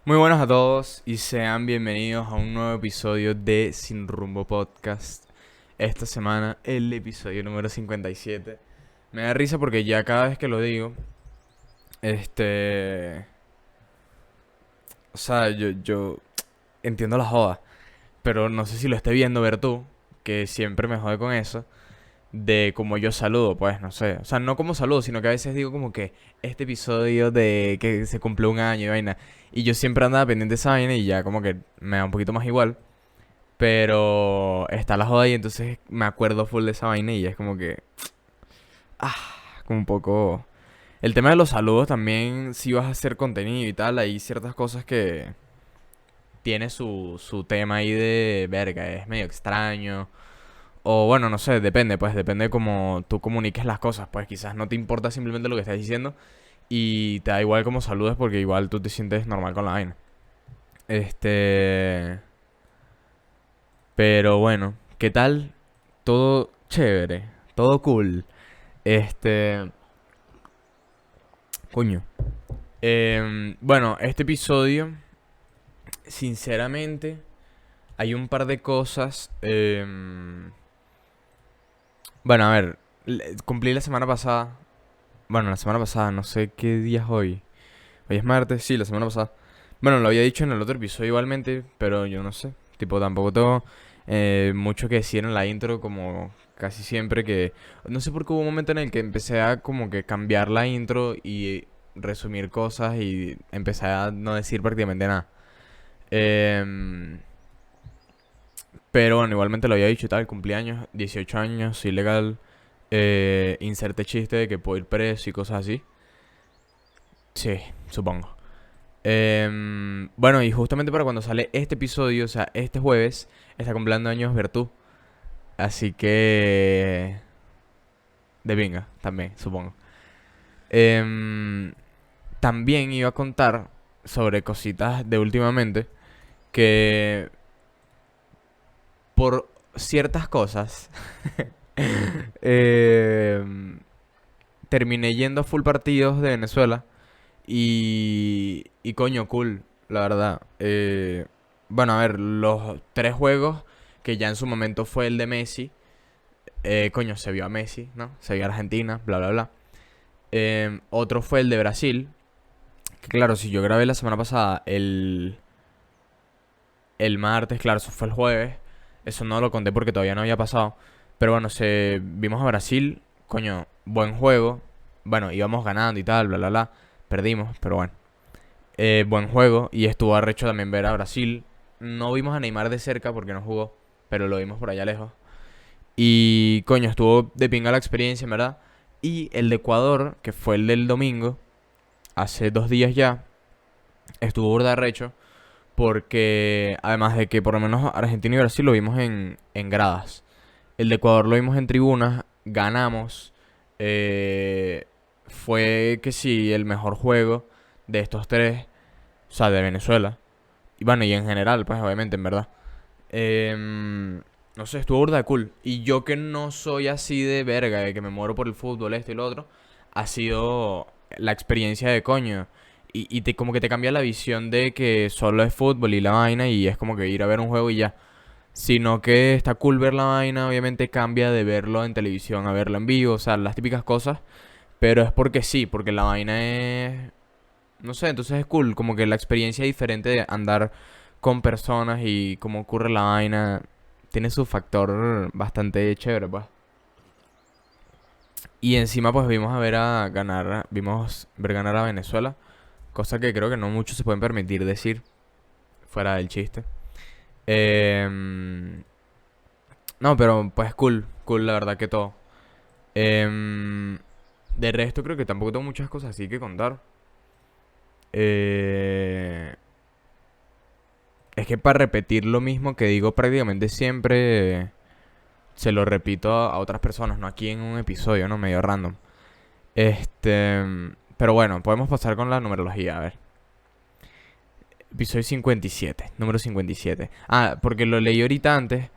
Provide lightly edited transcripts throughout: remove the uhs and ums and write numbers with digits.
Muy buenas a todos y sean bienvenidos a un nuevo episodio de Sin Rumbo Podcast. Esta semana el episodio número 57. Me da risa porque ya cada vez que lo digo, este... O sea, yo entiendo la joda, pero no sé si lo esté viendo ver tú, que siempre me jode con eso, de cómo yo saludo, pues, no sé. O sea, no como saludo, sino que a veces digo como que este episodio de que se cumple un año y vaina. Y yo siempre andaba pendiente de esa vaina y ya como que me da un poquito más igual. Pero está la joda y entonces me acuerdo full de esa vaina y es como que... Ah, como un poco... El tema de los saludos también, si vas a hacer contenido y tal, hay ciertas cosas que tiene su tema ahí de verga, es medio extraño. O bueno, no sé, depende, pues depende de cómo tú comuniques las cosas. Pues quizás no te importa simplemente lo que estás diciendo y te da igual cómo saludes porque igual tú te sientes normal con la vaina. Este... Pero bueno, ¿qué tal? Todo chévere, todo cool. Este... Coño. Bueno, este episodio, sinceramente, hay un par de cosas. Bueno, a ver, cumplí la semana pasada. Bueno, la semana pasada, no sé qué día es hoy. Hoy es martes, sí, la semana pasada. Bueno, lo había dicho en el otro episodio igualmente, pero yo no sé. Tipo, tampoco tengo mucho que decir en la intro, como casi siempre que... No sé por qué hubo un momento en el que empecé a como que cambiar la intro y resumir cosas y empecé a no decir prácticamente nada. Em, pero bueno, igualmente lo había dicho y tal, cumpleaños, 18 años, ilegal, inserte chiste de que puedo ir preso y cosas así. Sí, supongo. Bueno, y justamente para cuando sale este episodio, o sea, este jueves, está cumpliendo años Bertú. Así que... De pinga, también, supongo. Em, También iba a contar sobre cositas de últimamente que por ciertas cosas em, terminé yendo a full partidos de Venezuela y coño, cool, la verdad. Bueno, a ver, los tres juegos que ya en su momento fue el de Messi, coño, se vio a Messi, ¿no? Se vio a Argentina, bla, bla, bla. Otro fue el de Brasil, que claro, si yo grabé la semana pasada el martes, claro, eso fue el jueves. Eso no lo conté porque todavía no había pasado. Pero bueno, vimos a Brasil, coño, buen juego. Bueno, íbamos ganando y tal, bla, bla, bla. Perdimos, pero bueno. Buen juego y estuvo arrecho también ver a Brasil. No vimos a Neymar de cerca porque no jugó, pero lo vimos por allá lejos. Y coño, estuvo de pinga la experiencia, en verdad. Y el de Ecuador, que fue el del domingo, hace 2 días ya, estuvo burda arrecho. Porque además de que por lo menos Argentina y Brasil lo vimos en gradas. El de Ecuador lo vimos en tribunas, ganamos. Fue que sí, el mejor juego de estos tres, o sea, de Venezuela. Y bueno, y en general, pues obviamente, en verdad. No sé, estuvo burda de cool. Y yo que no soy así de verga, de que me muero por el fútbol, esto y lo otro, ha sido la experiencia de coño. Y como que te cambia la visión de que solo es fútbol y la vaina y es como que ir a ver un juego y ya. Sino que está cool ver la vaina, obviamente cambia de verlo en televisión a verlo en vivo, o sea, las típicas cosas. Pero es porque sí, porque la vaina es... No sé, entonces es cool, como que la experiencia diferente de andar con personas y cómo ocurre la vaina tiene su factor bastante chévere, pues. Y encima pues vimos a ver a ganar, vimos ver ganar a Venezuela, cosa que creo que no muchos se pueden permitir decir, fuera del chiste. Em, no, pero pues cool, cool la verdad que todo. Em, de resto creo que tampoco tengo muchas cosas así que contar. Eh, es que para repetir lo mismo que digo prácticamente siempre, se lo repito a otras personas, no aquí en un episodio, ¿no? Medio random. Este, pero bueno, podemos pasar con la numerología, a ver. Episodio 57, número 57. Ah, porque lo leí ahorita antes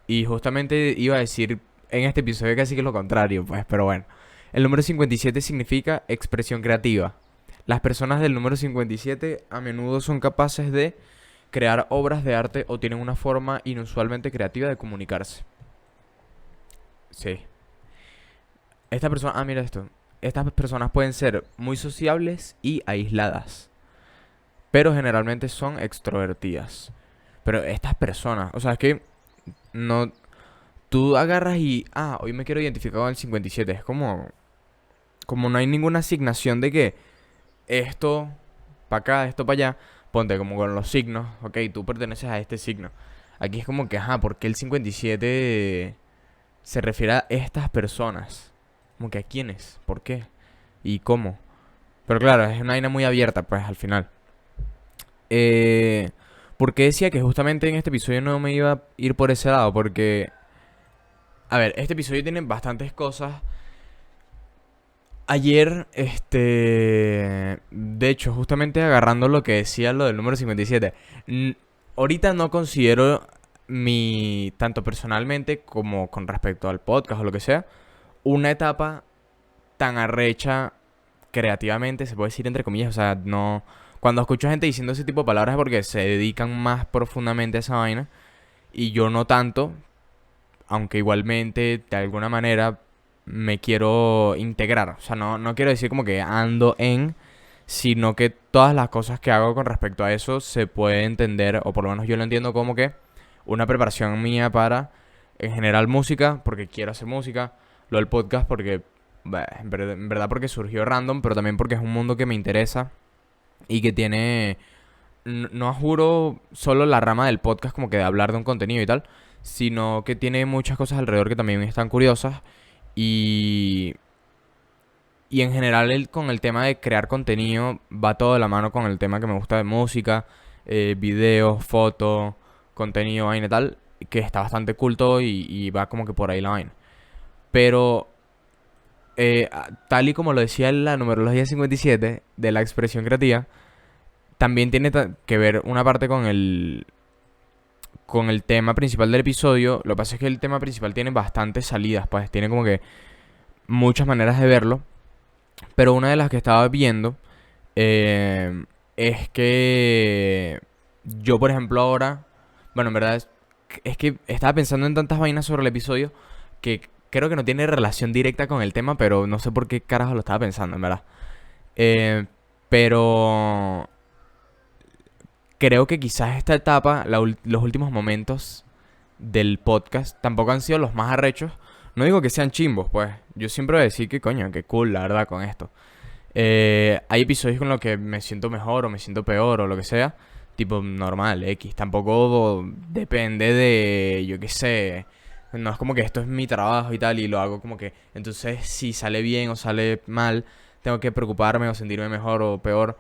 y justamente iba a decir en este episodio casi que lo contrario, pues, pero bueno. El número 57 significa expresión creativa. Las personas del número 57 a menudo son capaces de crear obras de arte o tienen una forma inusualmente creativa de comunicarse. Sí. Esta persona, mira esto. Estas personas pueden ser muy sociables y aisladas, pero generalmente son extrovertidas. Pero estas personas, o sea, es que no, tú agarras y, hoy me quiero identificar con el 57. Es como no hay ninguna asignación de que esto para acá, esto para allá. Ponte como con los signos, ok, tú perteneces a este signo. Aquí es como que, ¿por qué el 57 se refiere a estas personas? Como que a quiénes, por qué y cómo. Pero claro, es una vaina muy abierta, pues, al final. ¿Por qué decía que justamente en este episodio no me iba a ir por ese lado? Porque, a ver, este episodio tiene bastantes cosas. Ayer, de hecho, justamente agarrando lo que decía lo del número 57, ahorita no considero tanto personalmente como con respecto al podcast o lo que sea, una etapa tan arrecha creativamente, se puede decir entre comillas, o sea, no... Cuando escucho gente diciendo ese tipo de palabras es porque se dedican más profundamente a esa vaina y yo no tanto, aunque igualmente de alguna manera me quiero integrar. O sea, no quiero decir como que ando en, sino que todas las cosas que hago con respecto a eso se puede entender, o por lo menos yo lo entiendo como que una preparación mía para, en general, música, porque quiero hacer música, lo del podcast porque, en verdad porque surgió random, pero también porque es un mundo que me interesa y que tiene, no juro solo la rama del podcast como que de hablar de un contenido y tal, sino que tiene muchas cosas alrededor que también están curiosas y, y en general con el tema de crear contenido va todo de la mano con el tema que me gusta de música, videos, fotos, contenido, vaina y tal, que está bastante culto y va como que por ahí la vaina. Pero tal y como lo decía en la numerología 57 de la expresión creativa, también tiene que ver una parte con el tema principal del episodio. Lo que pasa es que el tema principal tiene bastantes salidas, pues tiene como que muchas maneras de verlo. Pero una de las que estaba viendo es que yo, por ejemplo, ahora, bueno, en verdad es que estaba pensando en tantas vainas sobre el episodio que creo que no tiene relación directa con el tema, pero no sé por qué carajo lo estaba pensando, en verdad. Pero creo que quizás esta etapa, los últimos momentos del podcast, tampoco han sido los más arrechos. No digo que sean chimbos, pues. Yo siempre voy a decir que coño, que cool, la verdad, con esto. Hay episodios con los que me siento mejor o me siento peor o lo que sea. Tipo normal, X. Tampoco depende de, yo qué sé. No es como que esto es mi trabajo y tal y lo hago como que... Entonces si sale bien o sale mal, tengo que preocuparme o sentirme mejor o peor.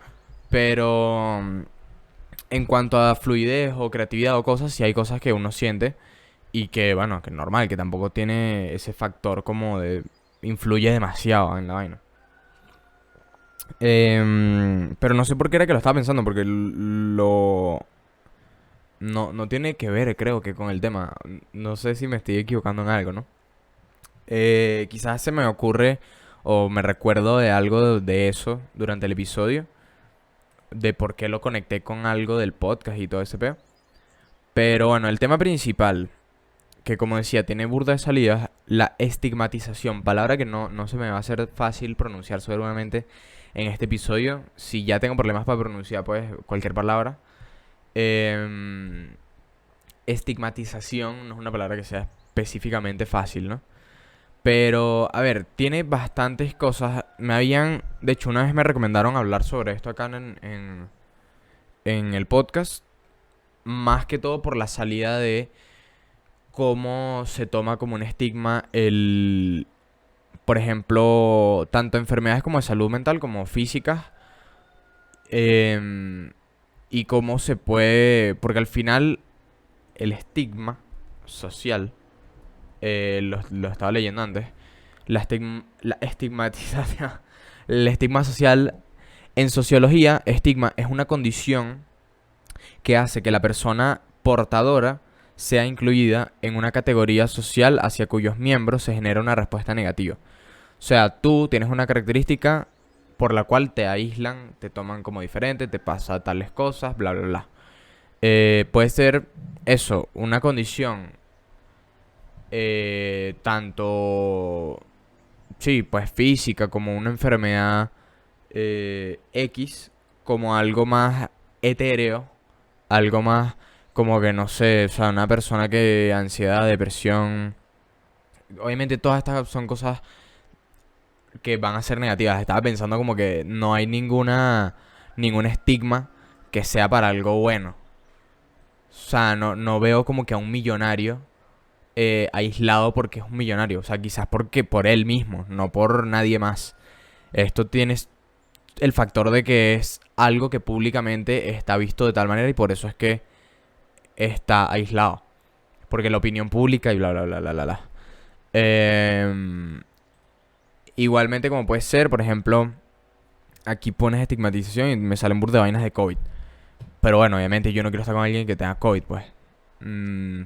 Pero en cuanto a fluidez o creatividad o cosas, sí hay cosas que uno siente y que, bueno, que es normal, que tampoco tiene ese factor como de... Influye demasiado en la vaina. Pero no sé por qué era que lo estaba pensando, porque no tiene que ver, creo que con el tema. No sé si me estoy equivocando en algo, ¿no? Quizás se me ocurre o me recuerdo de algo de eso durante el episodio, de por qué lo conecté con algo del podcast y todo ese peo. Pero bueno, el tema principal, que como decía, tiene burda de salidas, la estigmatización, palabra que no se me va a hacer fácil pronunciar seguramente en este episodio. Si ya tengo problemas para pronunciar, pues, cualquier palabra. Estigmatización no es una palabra que sea específicamente fácil, ¿no? Pero, a ver, tiene bastantes cosas. De hecho, una vez me recomendaron hablar sobre esto acá en el podcast. Más que todo por la salida de cómo se toma como un estigma por ejemplo, tanto enfermedades como de salud mental como físicas. Y cómo se puede, porque al final el estigma social, lo estaba leyendo antes, la estigmatización, el estigma social, en sociología, estigma es una condición que hace que la persona portadora sea incluida en una categoría social hacia cuyos miembros se genera una respuesta negativa. O sea, tú tienes una característica por la cual te aíslan, te toman como diferente, te pasa tales cosas, bla, bla, bla. Puede ser eso, una condición tanto, sí, pues física como una enfermedad X, como algo más etéreo, algo más como que no sé, o sea, una persona que ansiedad, depresión, obviamente todas estas son cosas que van a ser negativas. Estaba pensando como que no hay ningún estigma que sea para algo bueno. O sea, no veo como que a un millonario aislado porque es un millonario. O sea, quizás porque por él mismo, no por nadie más. Esto tiene el factor de que es algo que públicamente está visto de tal manera y por eso es que está aislado. Porque la opinión pública y bla, bla, bla, bla, bla, bla. Igualmente como puede ser, por ejemplo, aquí pones estigmatización y me salen burda de vainas de COVID. Pero bueno, obviamente yo no quiero estar con alguien que tenga COVID, pues. Mm,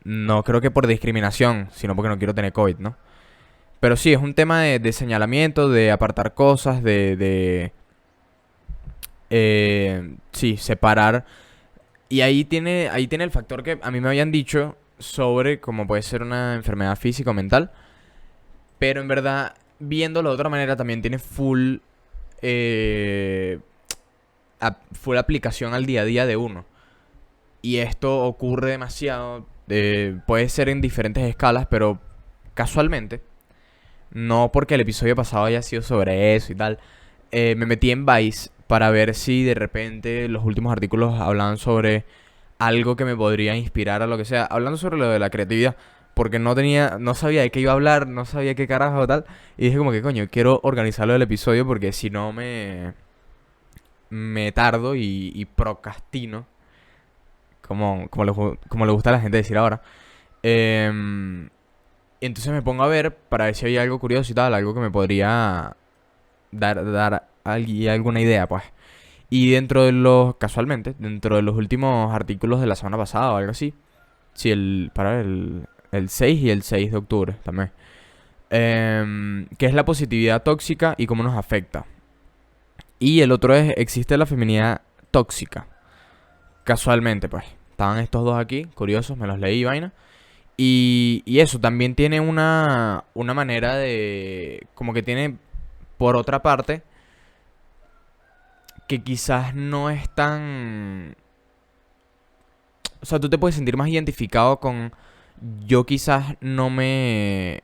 no creo que por discriminación, sino porque no quiero tener COVID, ¿no? Pero sí, es un tema de señalamiento, de apartar cosas, sí, separar. Y ahí tiene el factor que a mí me habían dicho sobre cómo puede ser una enfermedad física o mental. Pero en verdad, viéndolo de otra manera, también tiene eh, full aplicación al día a día de uno. Y esto ocurre demasiado. Puede ser en diferentes escalas, pero casualmente, no porque el episodio pasado haya sido sobre eso y tal, me metí en Vice para ver si de repente los últimos artículos hablaban sobre algo que me podría inspirar a lo que sea. Hablando sobre lo de la creatividad, porque no sabía de qué iba a hablar, no sabía qué carajo tal. Y dije como que coño, quiero organizarlo el episodio porque si no me tardo y procrastino, como le gusta a la gente decir ahora. Em, entonces me pongo a ver para ver si hay algo curioso y tal, algo que me podría dar alguna idea, pues. Y casualmente, dentro de los últimos artículos de la semana pasada o algo así, sí, para ver, el 6 y el 6 de octubre también. Que es la positividad tóxica y cómo nos afecta. Y el otro es, existe la feminidad tóxica. Casualmente, pues. Estaban estos dos aquí, curiosos, me los leí, vaina. Y eso, también tiene una manera de... Como que tiene, por otra parte, que quizás no es tan... O sea, tú te puedes sentir más identificado con... Yo quizás no me...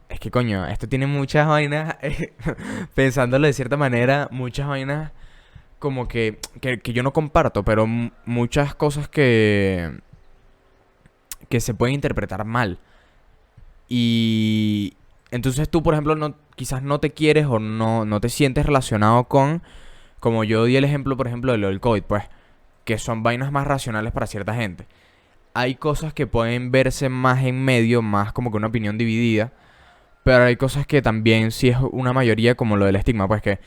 Es que coño, esto tiene muchas vainas, pensándolo de cierta manera, muchas vainas como que yo no comparto, pero muchas cosas que se pueden interpretar mal. Y entonces tú, por ejemplo, quizás no te quieres o no te sientes relacionado con, como yo di el ejemplo, por ejemplo, de lo del COVID, pues, que son vainas más racionales para cierta gente. Hay cosas que pueden verse más en medio, más como que una opinión dividida, pero hay cosas que también sí es una mayoría como lo del estigma, pues que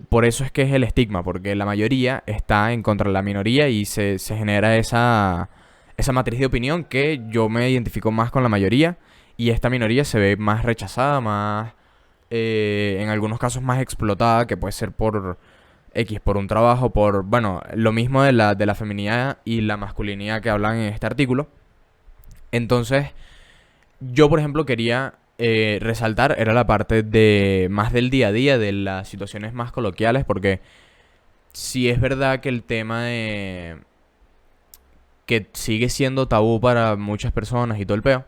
por eso es que es el estigma, porque la mayoría está en contra de la minoría y se genera esa matriz de opinión que yo me identifico más con la mayoría y esta minoría se ve más rechazada, más, en algunos casos más explotada, que puede ser por X, por un trabajo, bueno, lo mismo de la feminidad y la masculinidad que hablan en este artículo. Entonces, yo, por ejemplo, quería resaltar, era la parte de más del día a día, de las situaciones más coloquiales, porque sí es verdad que el tema de que sigue siendo tabú para muchas personas y todo el peo,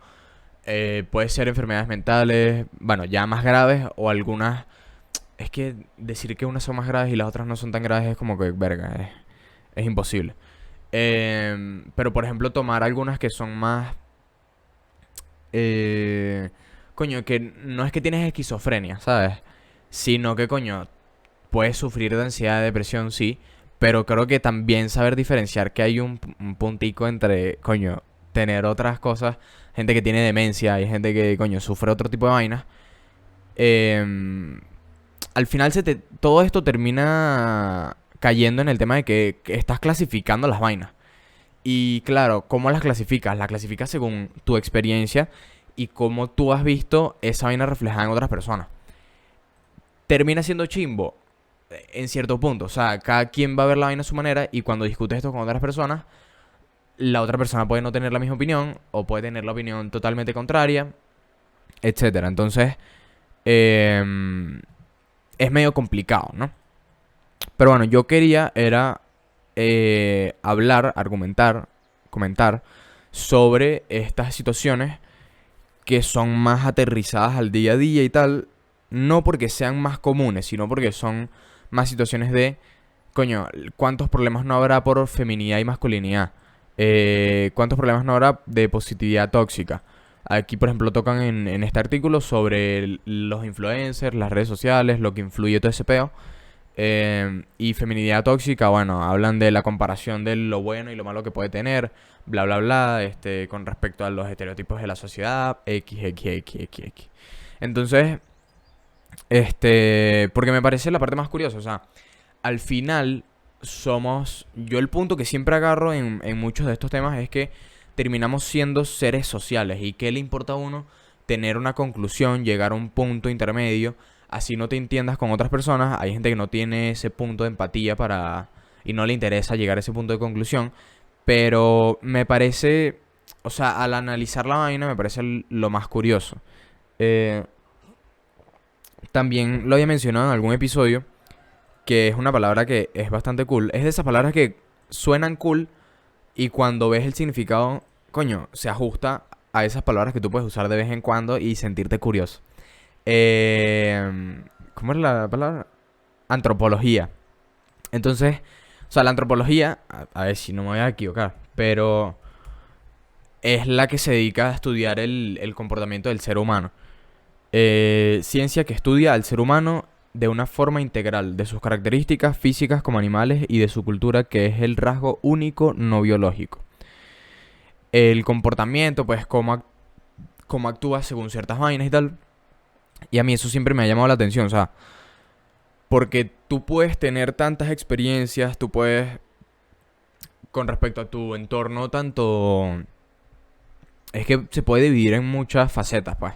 puede ser enfermedades mentales, bueno, ya más graves o algunas... Es que decir que unas son más graves y las otras no son tan graves es como que, verga, es imposible. Pero, por ejemplo, tomar algunas que son más... eh, coño, que no es que tienes esquizofrenia, ¿sabes? Sino que, coño, puedes sufrir de ansiedad, de depresión, sí. Pero creo que también saber diferenciar que hay un puntico entre, coño, tener otras cosas. Gente que tiene demencia, hay gente que, coño, sufre otro tipo de vainas. Al final todo esto termina cayendo en el tema de que estás clasificando las vainas. Y claro, ¿cómo las clasificas? Las clasificas según tu experiencia y cómo tú has visto esa vaina reflejada en otras personas. termina siendo chimbo en cierto punto. O sea, cada quien va a ver la vaina a su manera y cuando discutes esto con otras personas, la otra persona puede no tener la misma opinión o puede tener la opinión totalmente contraria, etcétera. Entonces, em, es medio complicado, ¿no? Pero bueno, yo quería era hablar, argumentar, comentar sobre estas situaciones que son más aterrizadas al día a día y tal, no porque sean más comunes, sino porque son más situaciones de, coño, ¿cuántos problemas no habrá por feminidad y masculinidad? ¿Cuántos problemas no habrá de positividad tóxica? Aquí, por ejemplo, tocan en este artículo sobre los influencers, las redes sociales, lo que influye todo ese peo. Y feminidad tóxica, bueno, hablan de la comparación de lo bueno y lo malo que puede tener, bla, bla, bla, con respecto a los estereotipos de la sociedad, x. Entonces, porque me parece la parte más curiosa, o sea, al final yo el punto que siempre agarro en muchos de estos temas es que terminamos siendo seres sociales y qué le importa a uno tener una conclusión, llegar a un punto intermedio, así no te entiendas con otras personas. Hay gente que no tiene ese punto de empatía y no le interesa llegar a ese punto de conclusión, pero me parece, o sea, al analizar la vaina me parece lo más curioso. Eh, También lo había mencionado en algún episodio, que es una palabra que es bastante cool. Es de esas palabras que suenan cool y cuando ves el significado, coño, se ajusta a esas palabras que tú puedes usar de vez en cuando y sentirte curioso. ¿Cómo es la palabra? Antropología. Entonces, o sea, la antropología, a ver si no me voy a equivocar, pero es la que se dedica a estudiar el comportamiento del ser humano. Ciencia que estudia al ser humano de una forma integral, de sus características físicas como animales y de su cultura, que es el rasgo único no biológico. El comportamiento, pues cómo actúa según ciertas vainas y tal. Y a mí eso siempre me ha llamado la atención, o sea, porque tú puedes tener tantas experiencias, tú puedes, con respecto a tu entorno, tanto... Es que se puede dividir en muchas facetas, pues.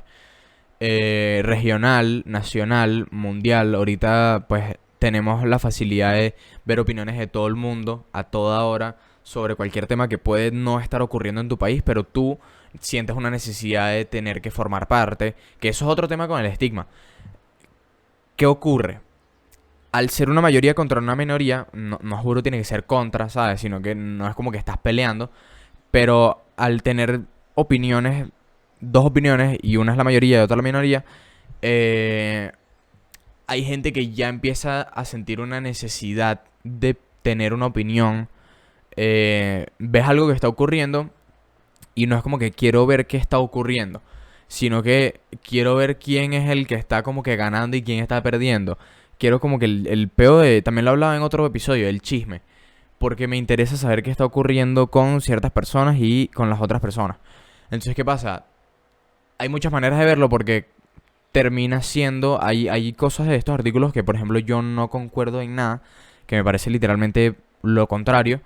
Regional, nacional, mundial. Ahorita pues tenemos la facilidad de ver opiniones de todo el mundo a toda hora sobre cualquier tema que puede no estar ocurriendo en tu país, pero tú sientes una necesidad de tener que formar parte, que eso es otro tema con el estigma. ¿Qué ocurre? Al ser una mayoría contra una minoría, no, no juro tiene que ser contra, ¿sabes? Sino que no es como que estás peleando, pero al tener opiniones, dos opiniones, y una es la mayoría y otra la minoría, eh, hay gente que ya empieza a sentir una necesidad de tener una opinión. Ves algo que está ocurriendo y no es como que quiero ver qué está ocurriendo, sino que quiero ver quién es el que está como que ganando y quién está perdiendo. Quiero como que el peo de... También lo hablaba en otro episodio, el chisme. Porque me interesa saber qué está ocurriendo con ciertas personas y con las otras personas. Entonces, ¿qué pasa? Hay muchas maneras de verlo porque termina siendo... Hay cosas de estos artículos que, por ejemplo, yo no concuerdo en nada, que me parece literalmente lo contrario,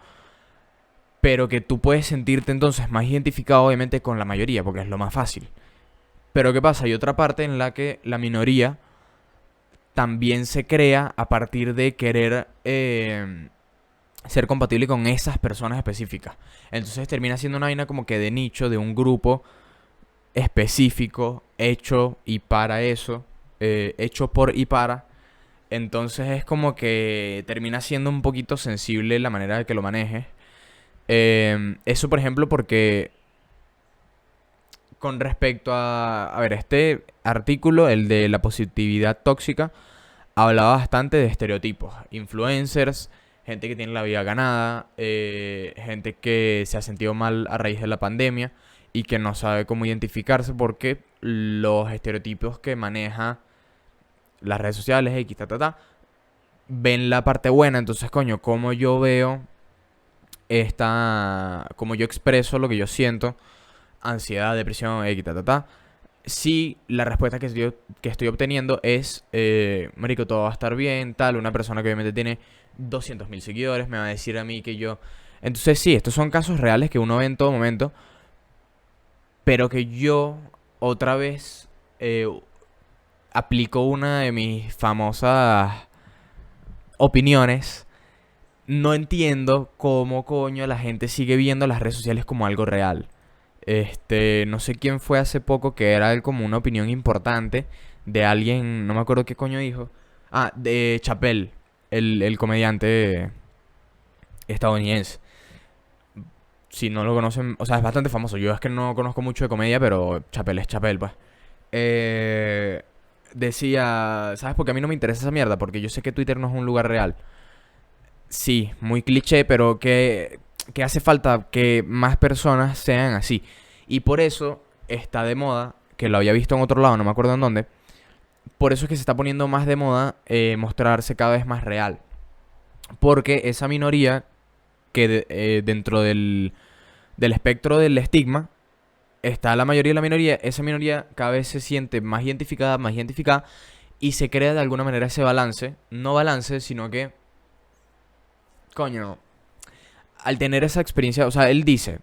pero que tú puedes sentirte entonces más identificado, obviamente, con la mayoría, porque es lo más fácil. Pero ¿qué pasa? Hay otra parte en la que la minoría también se crea a partir de querer ser compatible con esas personas específicas. Entonces termina siendo una vaina como que de nicho, de un grupo específico, hecho y para eso, hecho por y para. Entonces es como que termina siendo un poquito sensible la manera de que lo manejes. Eso, por ejemplo, porque con respecto a ver, este artículo, el de la positividad tóxica, hablaba bastante de estereotipos. Influencers, gente que tiene la vida ganada, gente que se ha sentido mal a raíz de la pandemia y que no sabe cómo identificarse porque los estereotipos que maneja las redes sociales, X, ven la parte buena. Entonces, coño, como yo veo como yo expreso lo que yo siento, ansiedad, depresión, X, si la respuesta que estoy obteniendo es, marico, todo va a estar bien, tal, una persona que obviamente tiene 200.000 seguidores me va a decir a mí que yo... Entonces sí, estos son casos reales que uno ve en todo momento, pero que yo otra vez aplico una de mis famosas opiniones. No entiendo cómo coño la gente sigue viendo las redes sociales como algo real. No sé quién fue hace poco que era como una opinión importante de alguien, no me acuerdo qué coño dijo. Ah, de Chappelle, el comediante estadounidense. Si no lo conocen, o sea, es bastante famoso. Yo es que no conozco mucho de comedia, pero Chappelle es Chappelle, pues. Eh, Decía, ¿sabes por qué a mí no me interesa esa mierda? Porque yo sé que Twitter no es un lugar real. Sí, muy cliché, pero que hace falta que más personas sean así. Y por eso está de moda, que lo había visto en otro lado, no me acuerdo en dónde. Por eso es que se está poniendo más de moda mostrarse cada vez más real. Porque esa minoría dentro del espectro del estigma está la mayoría de la minoría. Esa minoría cada vez se siente más identificada y se crea de alguna manera ese balance. No balance, sino que, coño, al tener esa experiencia, o sea, él dice,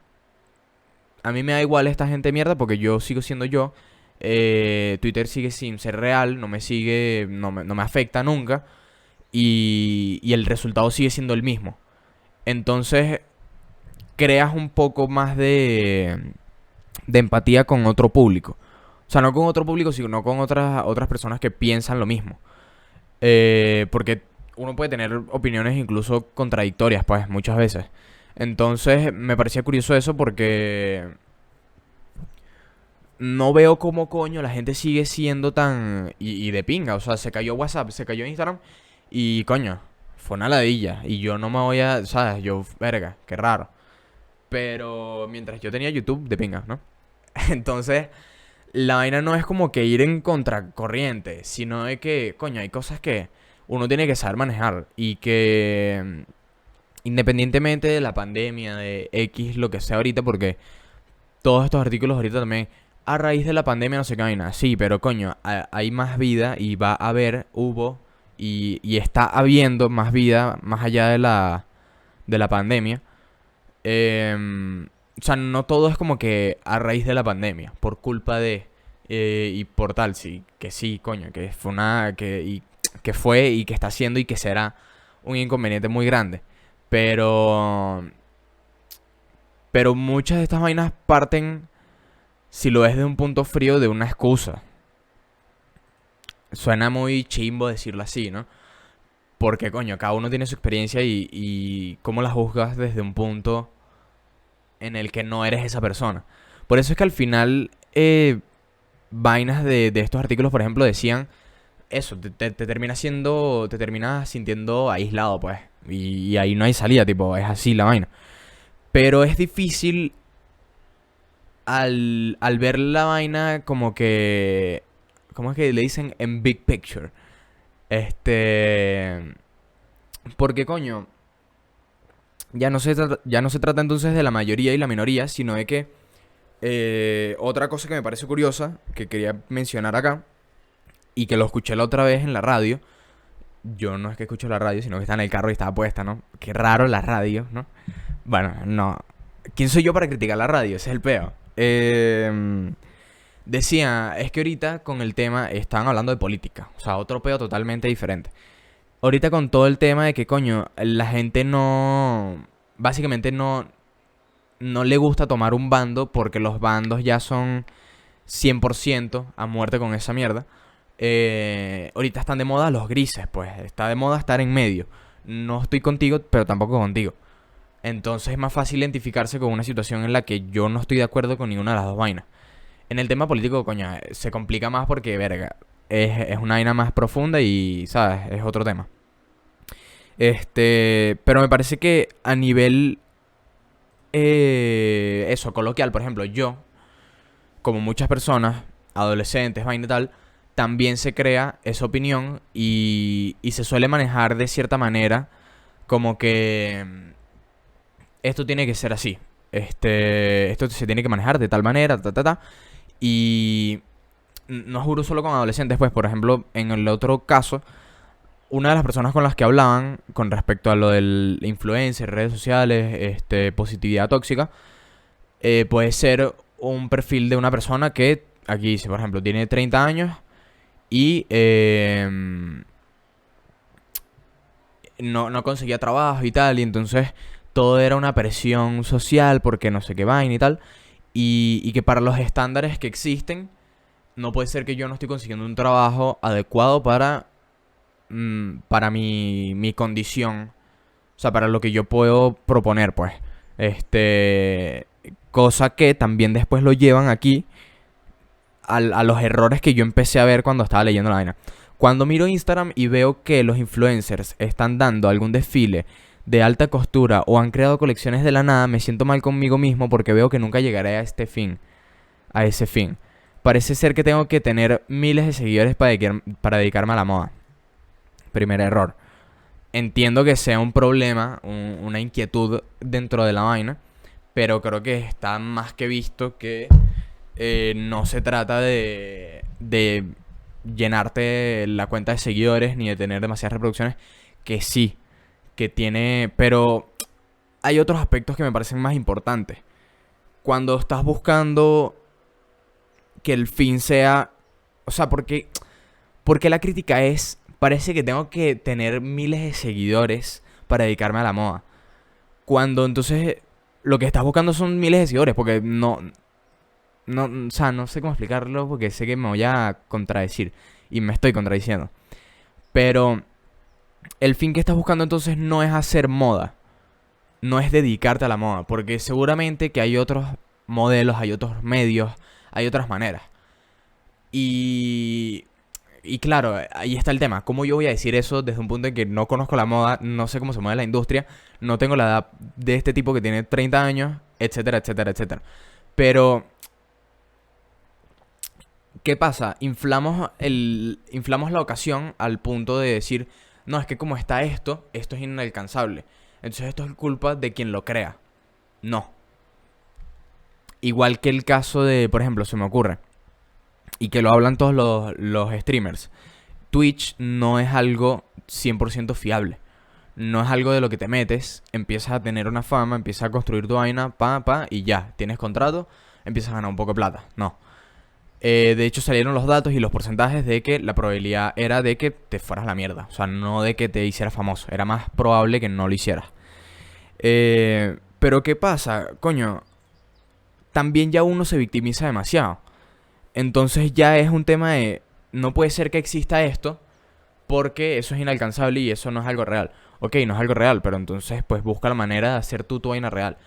a mí me da igual esta gente mierda porque yo sigo siendo yo. Twitter sigue sin ser real, no me sigue, no me afecta nunca. Y el resultado sigue siendo el mismo. Entonces, creas un poco más de empatía con otro público. O sea, no con otro público, sino con otras personas que piensan lo mismo. Porque uno puede tener opiniones incluso contradictorias, pues, muchas veces. Entonces, me parecía curioso eso porque no veo cómo coño la gente sigue siendo tan... Y de pinga, o sea, se cayó WhatsApp, se cayó Instagram y coño, fue una ladilla. Y yo no me voy a... ¿Sabes? Yo, verga, qué raro. Pero mientras yo tenía YouTube, de pinga, ¿no? Entonces, la vaina no es como que ir en contracorriente, sino de que, coño, hay cosas que uno tiene que saber manejar y que independientemente de la pandemia, de X, lo que sea ahorita, porque todos estos artículos ahorita también, a raíz de la pandemia no sé qué vaina, sí, pero coño, hay más vida y va a haber, hubo y está habiendo más vida más allá de la pandemia. O sea, no todo es como que a raíz de la pandemia, por culpa de y por tal, sí, que sí, coño, que fue que fue y que está haciendo y que será un inconveniente muy grande. Pero pero muchas de estas vainas parten, si lo ves de un punto frío, de una excusa. Suena muy chimbo decirlo así, ¿no? Porque, coño, cada uno tiene su experiencia y cómo la juzgas desde un punto en el que no eres esa persona. Por eso es que al final, vainas de estos artículos, por ejemplo, decían eso, te termina siendo, te terminas sintiendo aislado, pues. Y ahí no hay salida, tipo, es así la vaina. Pero es difícil al ver la vaina como que... ¿Cómo es que le dicen? En big picture. Este... Porque coño, ya no se trata entonces de la mayoría y la minoría, sino de que otra cosa que me parece curiosa, que quería mencionar acá, y que lo escuché la otra vez en la radio. Yo no es que escucho la radio, sino que está en el carro y estaba puesta, ¿no? Qué raro la radio, ¿no? Bueno, no. ¿Quién soy yo para criticar la radio? Ese es el peo. Decía, es que ahorita con el tema estaban hablando de política. O sea, otro peo totalmente diferente. Ahorita con todo el tema de que, coño, la gente no... Básicamente no le gusta tomar un bando porque los bandos ya son 100% a muerte con esa mierda. Ahorita están de moda los grises, pues. Está de moda estar en medio. No estoy contigo, pero tampoco contigo. Entonces es más fácil identificarse con una situación en la que yo no estoy de acuerdo con ninguna de las dos vainas. En el tema político, coño, se complica más porque, verga, es una vaina más profunda y, ¿sabes? Es otro tema. Pero me parece que a nivel, eso, coloquial, por ejemplo, yo, como muchas personas, adolescentes, vaina y tal, también se crea esa opinión y se suele manejar de cierta manera como que esto tiene que ser así. Esto se tiene que manejar de tal manera, ta, ta, ta. Y no juro solo con adolescentes, pues, por ejemplo, en el otro caso, una de las personas con las que hablaban con respecto a lo del influencer, redes sociales, positividad tóxica, puede ser un perfil de una persona que, aquí dice, por ejemplo, tiene 30 años Y no conseguía trabajo y tal. Y entonces todo era una presión social porque no sé qué vaina y tal. Y que para los estándares que existen, no puede ser que yo no estoy consiguiendo un trabajo adecuado para mi condición. O sea, para lo que yo puedo proponer, pues. Este. Cosa que también después lo llevan aquí a los errores que yo empecé a ver cuando estaba leyendo la vaina. Cuando miro Instagram y veo que los influencers están dando algún desfile de alta costura o han creado colecciones de la nada, me siento mal conmigo mismo porque veo que nunca llegaré a este fin, a ese fin. Parece ser que tengo que tener miles de seguidores para dedicarme a la moda. Primer error. Entiendo que sea un problema, una inquietud dentro de la vaina, pero creo que está más que visto que no se trata de llenarte la cuenta de seguidores ni de tener demasiadas reproducciones, que sí, que tiene, pero hay otros aspectos que me parecen más importantes. Cuando estás buscando que el fin sea, o sea, porque la crítica es, parece que tengo que tener miles de seguidores para dedicarme a la moda. Cuando entonces lo que estás buscando son miles de seguidores, porque o sea, no sé cómo explicarlo porque sé que me voy a contradecir y me estoy contradiciendo. Pero el fin que estás buscando entonces no es hacer moda, no es dedicarte a la moda, porque seguramente que hay otros modelos, hay otros medios, hay otras maneras. Y y claro, ahí está el tema. ¿Cómo yo voy a decir eso desde un punto en que no conozco la moda, no sé cómo se mueve la industria, no tengo la edad de este tipo que tiene 30 años, etcétera, etcétera, etcétera? Pero, ¿qué pasa? Inflamos la ocasión al punto de decir, no, es que como está esto es inalcanzable. Entonces esto es culpa de quien lo crea. No. Igual que el caso de, por ejemplo, se me ocurre, y que lo hablan todos los streamers. Twitch no es algo 100% fiable. No es algo de lo que te metes, empiezas a tener una fama, empiezas a construir tu vaina, y ya, tienes contrato, empiezas a ganar un poco de plata. No. De hecho salieron los datos y los porcentajes de que la probabilidad era de que te fueras a la mierda. O sea, no de que te hicieras famoso. Era más probable que no lo hicieras. Pero ¿qué pasa? Coño, también ya uno se victimiza demasiado. Entonces ya es un tema de, no puede ser que exista esto porque eso es inalcanzable y eso no es algo real. Ok, no es algo real, pero entonces pues busca la manera de hacer tu vaina real.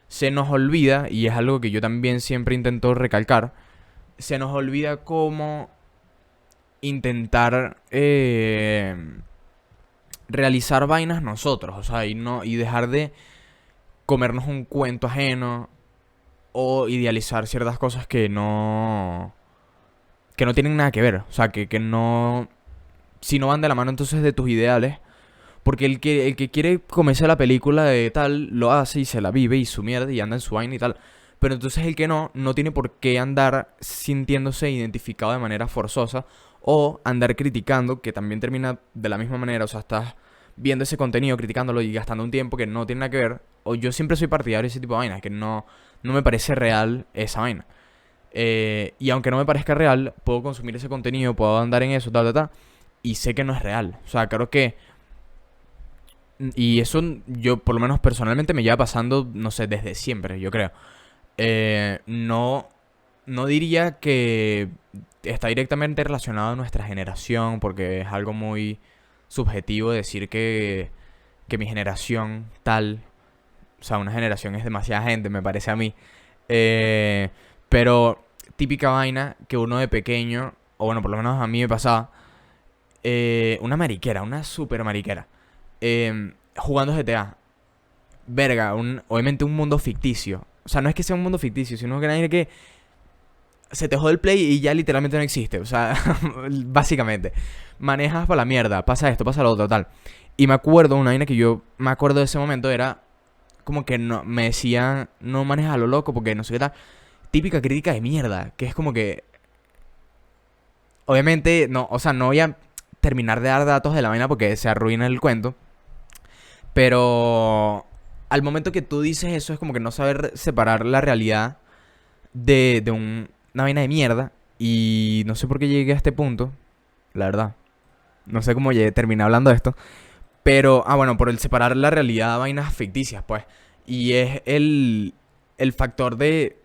Se nos olvida, y es algo que yo también siempre intento recalcar, se nos olvida cómo intentar realizar vainas nosotros, o sea, y dejar de comernos un cuento ajeno o idealizar ciertas cosas que no tienen nada que ver. O sea, que no, si no van de la mano entonces de tus ideales. Porque el que quiere comerse la película de tal, lo hace y se la vive y su mierda y anda en su vaina y tal. Pero entonces el que no tiene por qué andar sintiéndose identificado de manera forzosa o andar criticando, que también termina de la misma manera. O sea, estás viendo ese contenido, criticándolo y gastando un tiempo que no tiene nada que ver. O yo siempre soy partidario de ese tipo de vainas, que no me parece real esa vaina. Y aunque no me parezca real, puedo consumir ese contenido, puedo andar en eso, y sé que no es real. O sea, creo que... Y eso yo, por lo menos personalmente, me lleva pasando, no sé, desde siempre, yo creo. No, no diría que está directamente relacionado a nuestra generación, porque es algo muy subjetivo decir que mi generación tal, o sea, una generación es demasiada gente, me parece a mí. Eh, pero típica vaina que uno de pequeño, o bueno, por lo menos a mí me pasaba, una mariquera, una super mariquera, jugando GTA. Verga, obviamente un mundo ficticio. O sea, no es que sea un mundo ficticio, sino que nadie que se te jode el play y ya literalmente no existe. O sea, básicamente. Manejas para la mierda, pasa esto, pasa lo otro, tal. Y me acuerdo, una vaina que yo me acuerdo de ese momento era como que no, me decían, no manejas a lo loco porque no sé qué tal. Típica crítica de mierda, que es como que... Obviamente, no, o sea, no voy a terminar de dar datos de la vaina porque se arruina el cuento. Pero al momento que tú dices eso es como que no saber separar la realidad de una vaina de mierda. Y no sé por qué llegué a este punto. la verdad. No sé cómo terminé hablando de esto. Pero, bueno, por el separar la realidad a vainas ficticias, pues. Y es el factor de...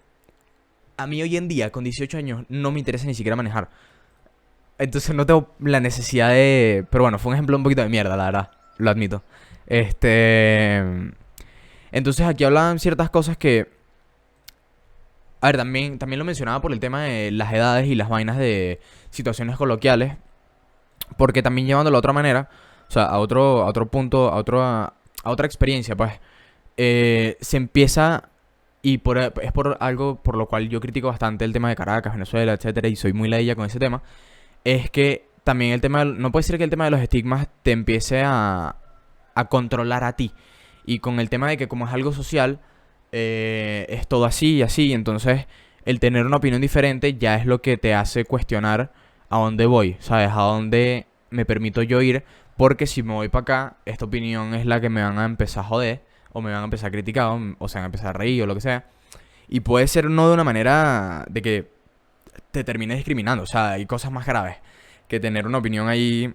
A mí hoy en día, con 18 años, no me interesa ni siquiera manejar. Entonces no tengo la necesidad de... Pero bueno, fue un ejemplo un poquito de mierda, la verdad. Lo admito. Este... Entonces aquí hablaban ciertas cosas que... A ver, también lo mencionaba por el tema de las edades y las vainas de situaciones coloquiales. Porque también llevándolo a otra manera, o sea, a otro punto, a otra experiencia, pues, se empieza, es por algo por lo cual yo critico bastante el tema de Caracas, Venezuela, etcétera, y soy muy ladilla con ese tema, es que también el tema, no puede ser que el tema de los estigmas te empiece a controlar a ti. Y con el tema de que como es algo social, es todo así y así, entonces el tener una opinión diferente ya es lo que te hace cuestionar a dónde voy, ¿sabes? A dónde me permito yo ir, porque si me voy para acá, esta opinión es la que me van a empezar a joder, o me van a empezar a criticar, o se van a empezar a reír, o lo que sea. Y puede ser no de una manera de que te termine discriminando, o sea, hay cosas más graves que tener una opinión ahí.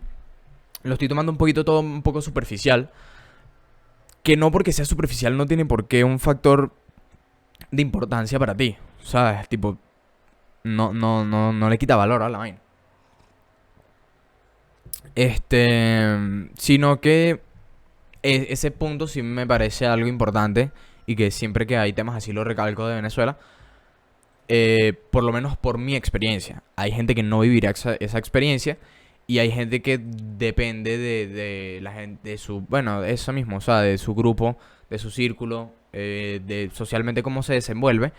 Lo estoy tomando un poquito todo un poco superficial, que no porque sea superficial no tiene por qué un factor de importancia para ti, ¿sabes? Tipo, no le quita valor a la vaina. Sino que ese punto sí me parece algo importante y que siempre que hay temas así lo recalco de Venezuela, por lo menos por mi experiencia. Hay gente que no vivirá esa experiencia y hay gente que depende de la gente, de su, bueno, eso mismo, o sea, de su grupo, de su círculo, de socialmente cómo se desenvuelve,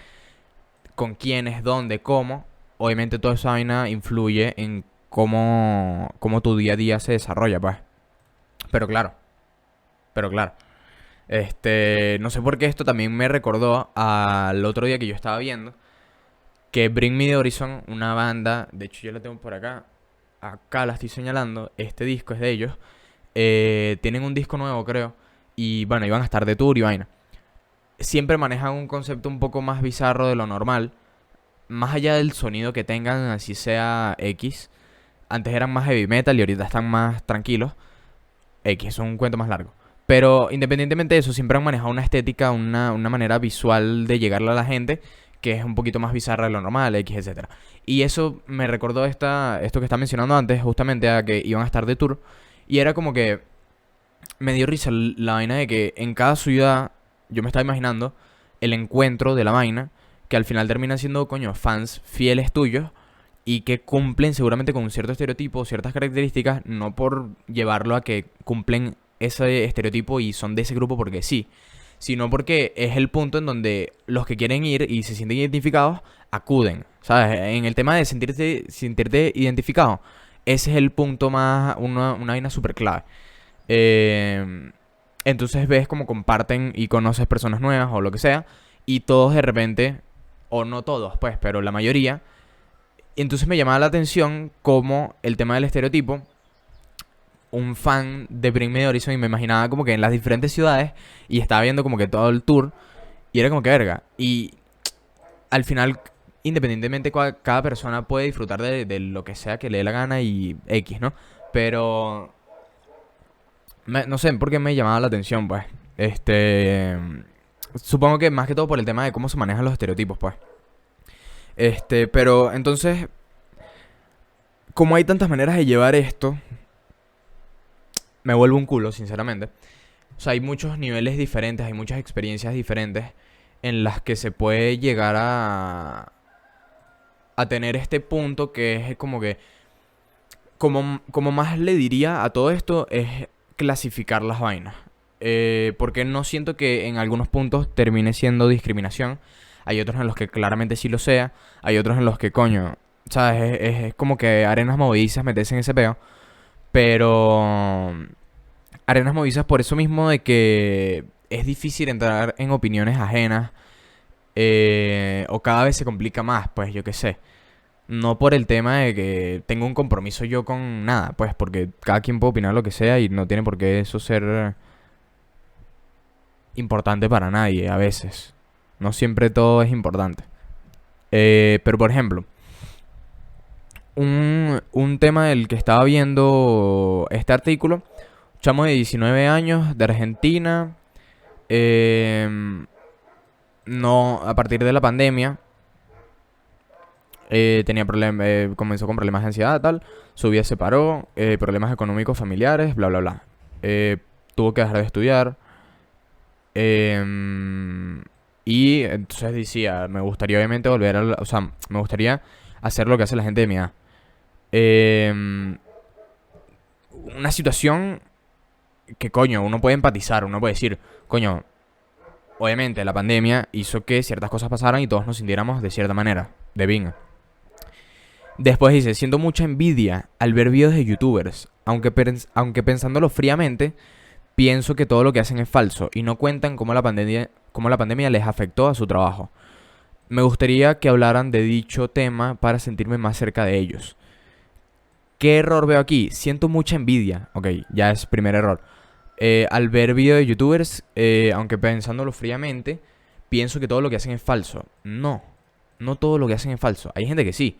con quiénes, dónde, cómo. Obviamente toda esa vaina influye en cómo tu día a día se desarrolla, pues. Pero claro, pero claro. No sé por qué esto también me recordó al otro día que yo estaba viendo que Bring Me the Horizon, una banda, de hecho yo la tengo por acá la estoy señalando, este disco es de ellos, tienen un disco nuevo creo, y bueno, iban a estar de tour y vaina. Siempre manejan un concepto un poco más bizarro de lo normal, más allá del sonido que tengan, así sea X. Antes eran más heavy metal y ahorita están más tranquilos. X es un cuento más largo. Pero independientemente de eso, siempre han manejado una estética, una manera visual de llegarle a la gente que es un poquito más bizarra de lo normal, X, etcétera. Y eso me recordó esto que estaba mencionando antes, justamente a que iban a estar de tour. Y era como que me dio risa la vaina de que en cada ciudad, yo me estaba imaginando el encuentro de la vaina, que al final termina siendo, coño, fans fieles tuyos y que cumplen seguramente con un cierto estereotipo, ciertas características, no por llevarlo a que cumplen ese estereotipo y son de ese grupo porque sí, sino porque es el punto en donde los que quieren ir y se sienten identificados acuden, ¿sabes? En el tema de sentirte identificado, ese es el punto más, una vaina súper clave. Eh, entonces ves como comparten y conoces personas nuevas o lo que sea, y todos de repente, o no todos, pues, pero la mayoría. Entonces me llamaba la atención como el tema del estereotipo, un fan de Bring Me the Horizon y me imaginaba como que en las diferentes ciudades y estaba viendo como que todo el tour y era como que verga. Y al final, independientemente, cada persona puede disfrutar de lo que sea que le dé la gana y X, ¿no? Pero no sé por qué me llamaba la atención, pues. Supongo que más que todo por el tema de cómo se manejan los estereotipos, pues. Pero entonces, como hay tantas maneras de llevar esto, me vuelvo un culo, sinceramente. O sea, hay muchos niveles diferentes, hay muchas experiencias diferentes en las que se puede llegar a tener este punto que es como que, como más le diría a todo esto, es clasificar las vainas. Porque no siento que en algunos puntos termine siendo discriminación. Hay otros en los que claramente sí lo sea. Hay otros en los que, coño, ¿sabes? Es como que arenas movedizas meterse en ese peo. Pero arenas movedizas por eso mismo de que es difícil entrar en opiniones ajenas. O cada vez se complica más, pues yo qué sé. No por el tema de que tengo un compromiso yo con nada, pues porque cada quien puede opinar lo que sea y no tiene por qué eso ser importante para nadie a veces. No siempre todo es importante. Pero por ejemplo, un tema del que estaba viendo este artículo. Chamo de 19 años, de Argentina. em, no, a partir de la pandemia, tenía problemas, comenzó con problemas de ansiedad, tal. Su vida se paró, problemas económicos familiares, bla, bla, bla. Eh, tuvo que dejar de estudiar. em, y entonces decía, me gustaría obviamente volver a o sea, me gustaría hacer lo que hace la gente de mi edad. Em, una situación que, coño, uno puede empatizar, uno puede decir, coño, obviamente la pandemia hizo que ciertas cosas pasaran y todos nos sintiéramos de cierta manera, de bien. Después dice, siento mucha envidia al ver videos de youtubers, aunque pensándolo fríamente, pienso que todo lo que hacen es falso y no cuentan cómo la pandemia les afectó a su trabajo. Me gustaría que hablaran de dicho tema para sentirme más cerca de ellos. ¿Qué error veo aquí? Siento mucha envidia. Ok, ya es primer error. Al ver videos de youtubers, aunque pensándolo fríamente, pienso que todo lo que hacen es falso. No, no todo lo que hacen es falso. Hay gente que sí,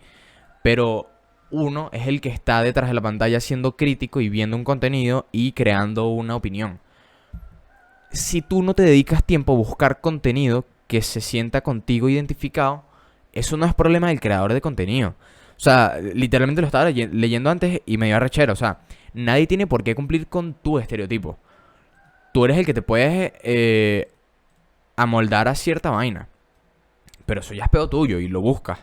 pero uno es el que está detrás de la pantalla siendo crítico y viendo un contenido y creando una opinión. Si tú no te dedicas tiempo a buscar contenido que se sienta contigo identificado, eso no es problema del creador de contenido. O sea, literalmente lo estaba leyendo antes y me dio arrechera. O sea, nadie tiene por qué cumplir con tu estereotipo. Tú eres el que te puedes amoldar a cierta vaina. Pero eso ya es pedo tuyo y lo buscas.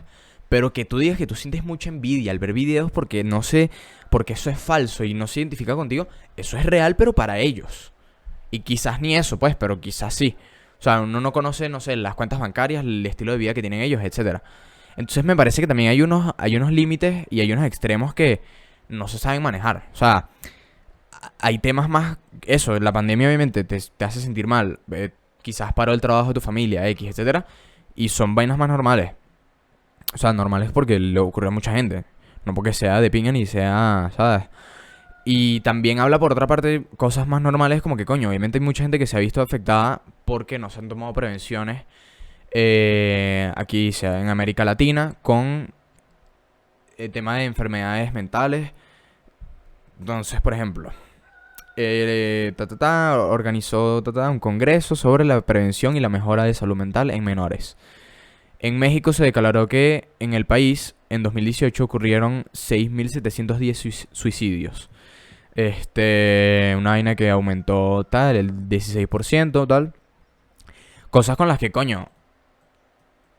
Pero que tú digas que tú sientes mucha envidia al ver videos porque no sé, porque eso es falso y no se identifica contigo, eso es real pero para ellos. Y quizás ni eso, pues, pero quizás sí. O sea, uno no conoce, no sé, las cuentas bancarias, el estilo de vida que tienen ellos, etcétera. Entonces me parece que también hay unos límites y hay unos extremos que no se saben manejar. O sea, hay temas más... Eso, la pandemia obviamente te hace sentir mal. Quizás paró el trabajo de tu familia, X, etcétera. Y son vainas más normales. O sea, normales porque le ocurrió a mucha gente. No porque sea de pinga ni sea, ¿sabes? Y también habla por otra parte cosas más normales como que, coño, obviamente hay mucha gente que se ha visto afectada porque no se han tomado prevenciones aquí sea en América Latina con el tema de enfermedades mentales. Entonces, por ejemplo, organizó un congreso sobre la prevención y la mejora de salud mental en menores. En México se declaró que en el país en 2018 ocurrieron 6.710 suicidios. Una vaina que aumentó tal, el 16%, tal. Cosas con las que, coño,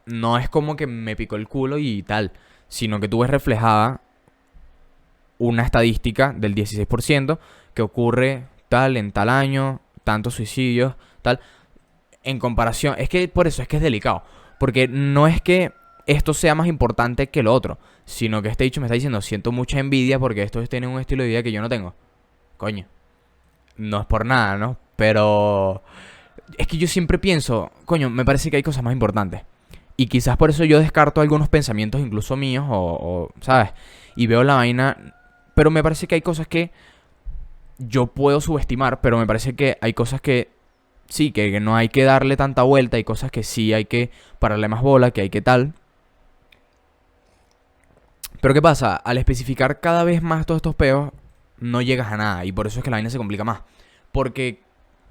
no es como que me picó el culo y tal, sino que tú ves reflejada una estadística del 16% que ocurre tal en tal año, tantos suicidios, tal. En comparación, es que por eso es que es delicado. Porque no es que esto sea más importante que lo otro, sino que este dicho me está diciendo, siento mucha envidia porque estos tienen un estilo de vida que yo no tengo. Coño, no es por nada, ¿no? Pero es que yo siempre pienso, coño, me parece que hay cosas más importantes. Y quizás por eso yo descarto algunos pensamientos incluso míos ¿sabes? Y veo la vaina, pero me parece que hay cosas que yo puedo subestimar, pero me parece que hay cosas que sí, que no hay que darle tanta vuelta, hay cosas que sí hay que pararle más bola, que hay que tal. Pero ¿qué pasa? Al especificar cada vez más todos estos peos, no llegas a nada y por eso es que la vaina se complica más. Porque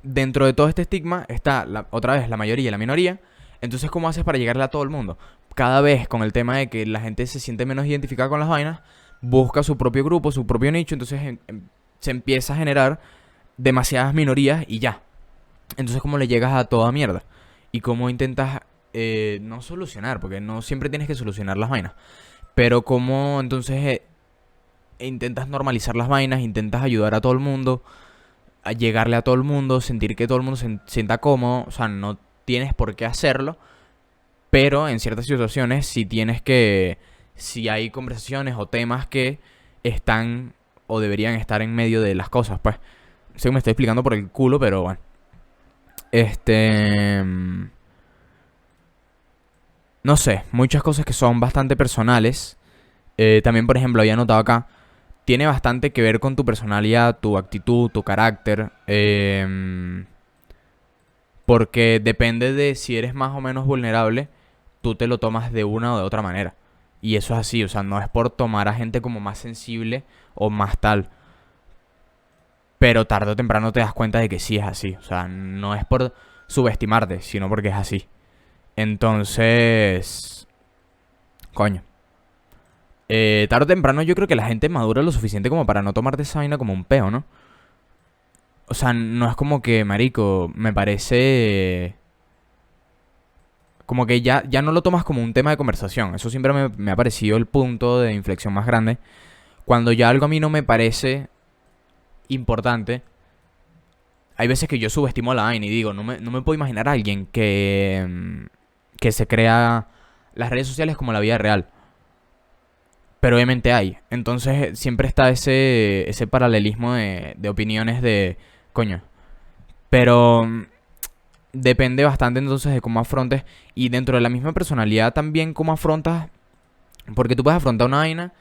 dentro de todo este estigma está otra vez la mayoría y la minoría. Entonces, ¿cómo haces para llegarle a todo el mundo? Cada vez con el tema de que la gente se siente menos identificada con las vainas, busca su propio grupo, su propio nicho, entonces se empieza a generar demasiadas minorías y ya. Entonces, ¿cómo le llegas a toda mierda? Y cómo intentas no solucionar, porque no siempre tienes que solucionar las vainas. Pero cómo entonces intentas normalizar las vainas, intentas ayudar a todo el mundo, a llegarle a todo el mundo, sentir que todo el mundo se sienta cómodo. O sea, no tienes por qué hacerlo, pero en ciertas situaciones sí tienes que... Si hay conversaciones o temas que están o deberían estar en medio de las cosas, pues. Sé que me estoy explicando por el culo, pero bueno. Este... No sé, muchas cosas que son bastante personales. También, por ejemplo, había notado acá, tiene bastante que ver con tu personalidad, tu actitud, tu carácter. Porque depende de si eres más o menos vulnerable, tú te lo tomas de una o de otra manera. Y eso es así, o sea, no es por tomar a gente como más sensible o más tal. Pero tarde o temprano te das cuenta de que sí es así. O sea, no es por subestimarte, sino porque es así. Entonces, coño. Tarde o temprano yo creo que la gente madura lo suficiente como para no tomarte esa vaina como un peo, ¿no? O sea, no es como que, marico, me parece... Como que ya no lo tomas como un tema de conversación. Eso siempre me ha parecido el punto de inflexión más grande. Cuando ya algo a mí no me parece importante, hay veces que yo subestimo la vaina y digo, no me puedo imaginar a alguien que se crea las redes sociales como la vida real. Pero obviamente hay. Entonces siempre está ese paralelismo de opiniones de... Coño. Pero depende bastante entonces de cómo afrontes. Y dentro de la misma personalidad también cómo afrontas. Porque tú puedes afrontar una vaina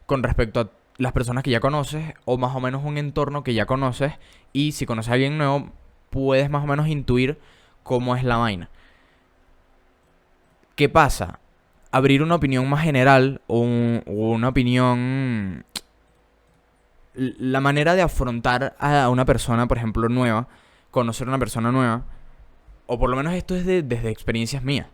con respecto a las personas que ya conoces. O más o menos un entorno que ya conoces. Y si conoces a alguien nuevo, puedes más o menos intuir cómo es la vaina. ¿Qué pasa? Abrir una opinión más general o una opinión... La manera de afrontar a una persona, por ejemplo, nueva, conocer a una persona nueva, o por lo menos esto es desde experiencias mías.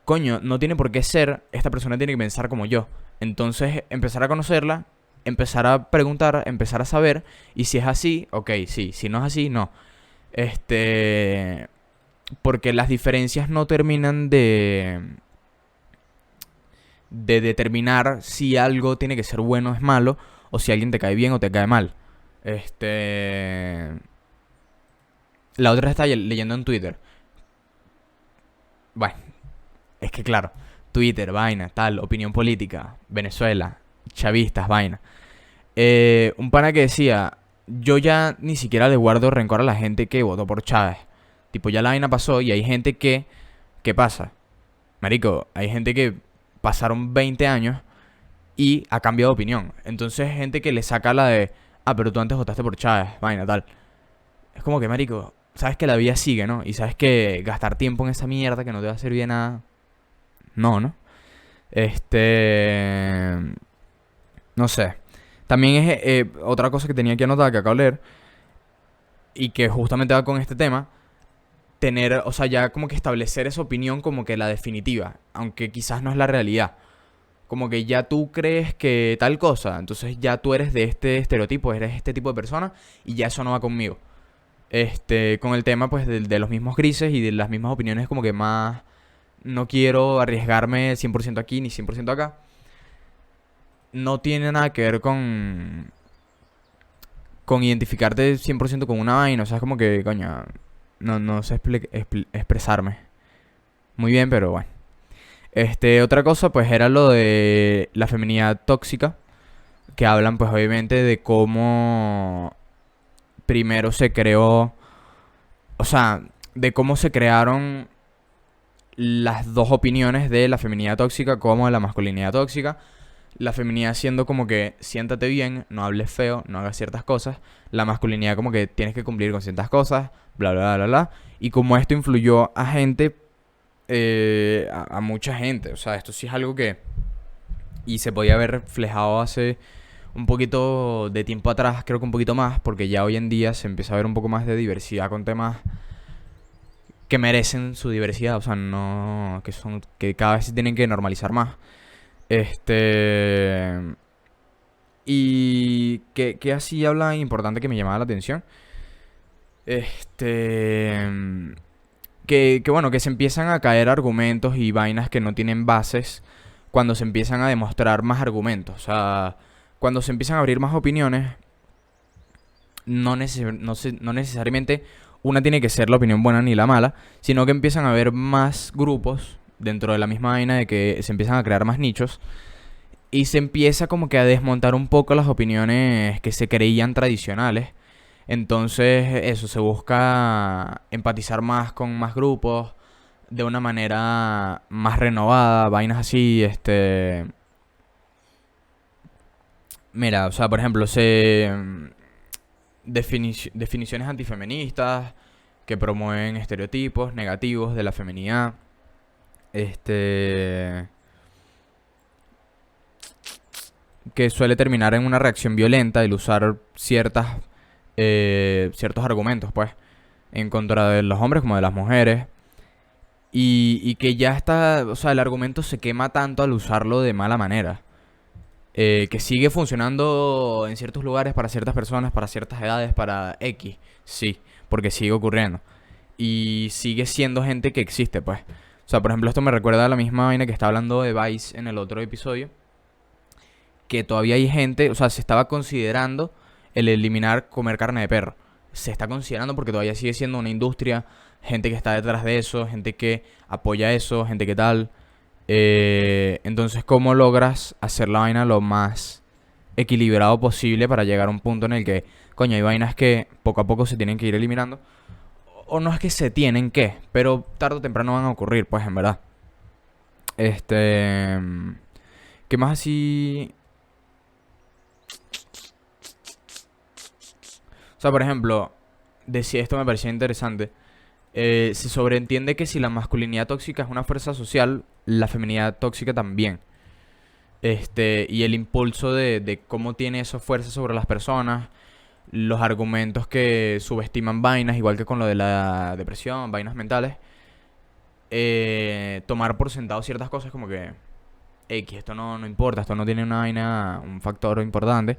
Coño, no tiene por qué ser, esta persona tiene que pensar como yo. Entonces, empezar a conocerla, empezar a preguntar, empezar a saber, y si es así, ok, sí, si no es así, no. Este... Porque las diferencias no terminan de determinar si algo tiene que ser bueno o es malo, o si alguien te cae bien o te cae mal. Este... La otra está leyendo en Twitter. Bueno, es que claro, Twitter, vaina, tal, opinión política, Venezuela, chavistas, vaina. Un pana que decía, yo ya ni siquiera le guardo rencor a la gente que votó por Chávez. Tipo, ya la vaina pasó y hay gente que... ¿Qué pasa? Marico, hay gente que pasaron 20 años y ha cambiado de opinión. Entonces, gente que le saca la de, ah, pero tú antes votaste por Chávez, vaina, tal. Es como que, marico, sabes que la vida sigue, ¿no? Y sabes que gastar tiempo en esa mierda que no te va a servir de nada. No, ¿no? Este... No sé. También es otra cosa que tenía que anotar, que acabo de leer, y que justamente va con este tema, tener, o sea, ya como que establecer esa opinión como que la definitiva, aunque quizás no es la realidad. Como que ya tú crees que tal cosa, entonces ya tú eres de este estereotipo, eres este tipo de persona, y ya eso no va conmigo. Con el tema pues de los mismos grises y de las mismas opiniones como que más... No quiero arriesgarme 100% aquí ni 100% acá. No tiene nada que ver con identificarte 100% con una vaina. O sea, es como que, coño, no sé expresarme muy bien, pero bueno. Otra cosa, pues era lo de la feminidad tóxica, que hablan, pues obviamente, de cómo primero se creó, o sea, de cómo se crearon las dos opiniones de la feminidad tóxica como de la masculinidad tóxica. La feminidad siendo como que siéntate bien, no hables feo, no hagas ciertas cosas. La masculinidad como que tienes que cumplir con ciertas cosas, bla, bla, bla, bla. Y como esto influyó a gente, a mucha gente. O sea, esto sí es algo que... Y se podía haber reflejado hace un poquito de tiempo atrás, creo que un poquito más, porque ya hoy en día se empieza a ver un poco más de diversidad con temas que merecen su diversidad. O sea, no... que cada vez se tienen que normalizar más. Este... Y que así habla importante que me llamaba la atención. Este... Que bueno, que se empiezan a caer argumentos y vainas que no tienen bases cuando se empiezan a demostrar más argumentos. O sea, cuando se empiezan a abrir más opiniones, no necesariamente una tiene que ser la opinión buena ni la mala, sino que empiezan a haber más grupos dentro de la misma vaina de que se empiezan a crear más nichos y se empieza como que a desmontar un poco las opiniones que se creían tradicionales. Entonces, eso, se busca empatizar más con más grupos de una manera más renovada, vainas así, Mira, o sea, por ejemplo, definiciones antifeministas que promueven estereotipos negativos de la feminidad. Este... que suele terminar en una reacción violenta el usar ciertos argumentos, pues, en contra de los hombres como de las mujeres. Y que ya está, o sea, el argumento se quema tanto al usarlo de mala manera. Que sigue funcionando en ciertos lugares para ciertas personas, para ciertas edades, para X. Sí, porque sigue ocurriendo. Y sigue siendo gente que existe, pues. O sea, por ejemplo, esto me recuerda a la misma vaina que estaba hablando de Vice en el otro episodio. Que todavía hay gente, o sea, se estaba considerando el eliminar comer carne de perro. Se está considerando porque todavía sigue siendo una industria, gente que está detrás de eso, gente que apoya eso, gente que tal. Entonces, ¿cómo logras hacer la vaina lo más equilibrado posible para llegar a un punto en el que, coño, hay vainas que poco a poco se tienen que ir eliminando? O no es que se tienen que, pero tarde o temprano van a ocurrir, pues, en verdad. Este... ¿Qué más así? O sea, por ejemplo, decía esto me parecía interesante. Se sobreentiende que si la masculinidad tóxica es una fuerza social, la feminidad tóxica también. Y el impulso de cómo tiene esa fuerza sobre las personas, los argumentos que subestiman vainas, igual que con lo de la depresión, vainas mentales. Tomar por sentado ciertas cosas como que, X, esto no importa, esto no tiene una vaina, un factor importante.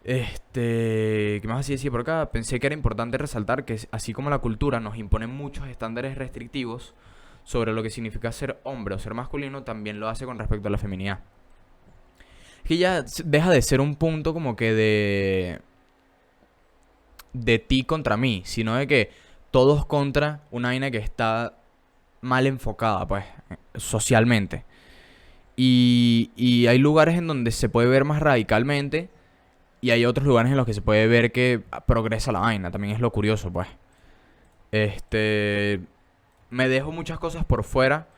¿Qué más así decía por acá? Pensé que era importante resaltar que así como la cultura nos impone muchos estándares restrictivos sobre lo que significa ser hombre o ser masculino, también lo hace con respecto a la feminidad. Que ya deja de ser un punto como que de ti contra mí, sino de que todos contra una vaina que está mal enfocada, pues, socialmente. Y hay lugares en donde se puede ver más radicalmente. Y hay otros lugares en los que se puede ver que progresa la vaina. También es lo curioso, pues. Este... Me dejo muchas cosas por fuera.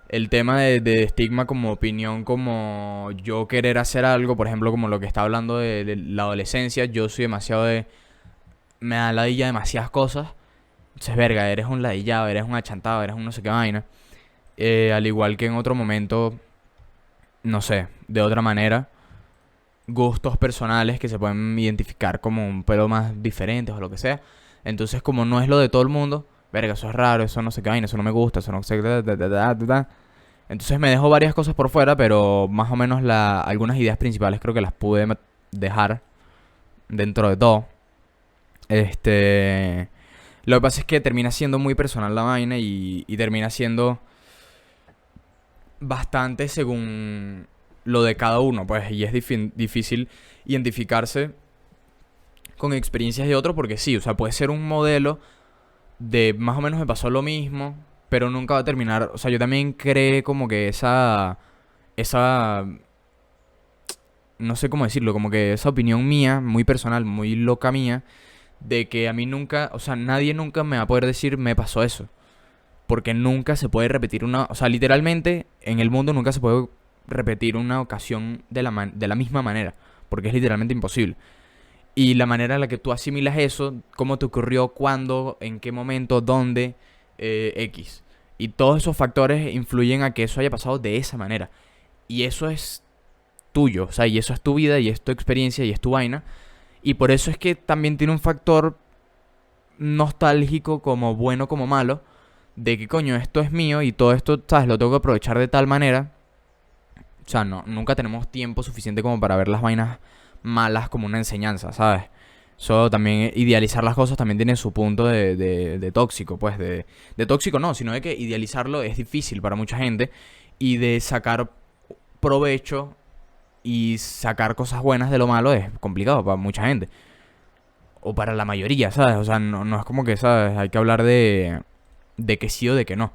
El tema de estigma como opinión, como yo querer hacer algo, por ejemplo, como lo que está hablando de la adolescencia. Yo soy demasiado de... Me da ladilla demasiadas cosas. Entonces, verga, eres un ladillado, eres un achantado, eres un no sé qué vaina. Al igual que en otro momento, no sé, de otra manera, gustos personales que se pueden identificar como un pelo más diferentes o lo que sea. Entonces, como no es lo de todo el mundo, verga, eso es raro, eso no sé qué vaina, eso no me gusta, eso no sé qué. Entonces me dejo varias cosas por fuera, pero más o menos algunas ideas principales creo que las pude dejar dentro de todo. Lo que pasa es que termina siendo muy personal la vaina y termina siendo bastante según lo de cada uno, pues, y es difícil identificarse con experiencias de otro porque sí, o sea, puede ser un modelo de más o menos me pasó lo mismo, pero nunca va a terminar, o sea, yo también creé como que esa, no sé cómo decirlo, como que esa opinión mía, muy personal, muy loca mía, de que a mí nunca, o sea, nadie nunca me va a poder decir me pasó eso. Porque nunca se puede repetir una... O sea, literalmente en el mundo nunca se puede repetir una ocasión de la misma manera. Porque es literalmente imposible. Y la manera en la que tú asimilas eso, cómo te ocurrió, cuándo, en qué momento, dónde, X. Y todos esos factores influyen a que eso haya pasado de esa manera. Y eso es tuyo. O sea, y eso es tu vida, y es tu experiencia, y es tu vaina. Y por eso es que también tiene un factor nostálgico como bueno como malo de que coño, esto es mío y todo esto, ¿sabes? Lo tengo que aprovechar de tal manera. O sea, no, nunca tenemos tiempo suficiente como para ver las vainas malas como una enseñanza, ¿sabes? Eso también, idealizar las cosas también tiene su punto de tóxico, pues, de tóxico no, sino de que idealizarlo es difícil para mucha gente y de sacar provecho y sacar cosas buenas de lo malo es complicado para mucha gente. O para la mayoría, ¿sabes? O sea, no es como que, ¿sabes? Hay que hablar de que sí o de que no.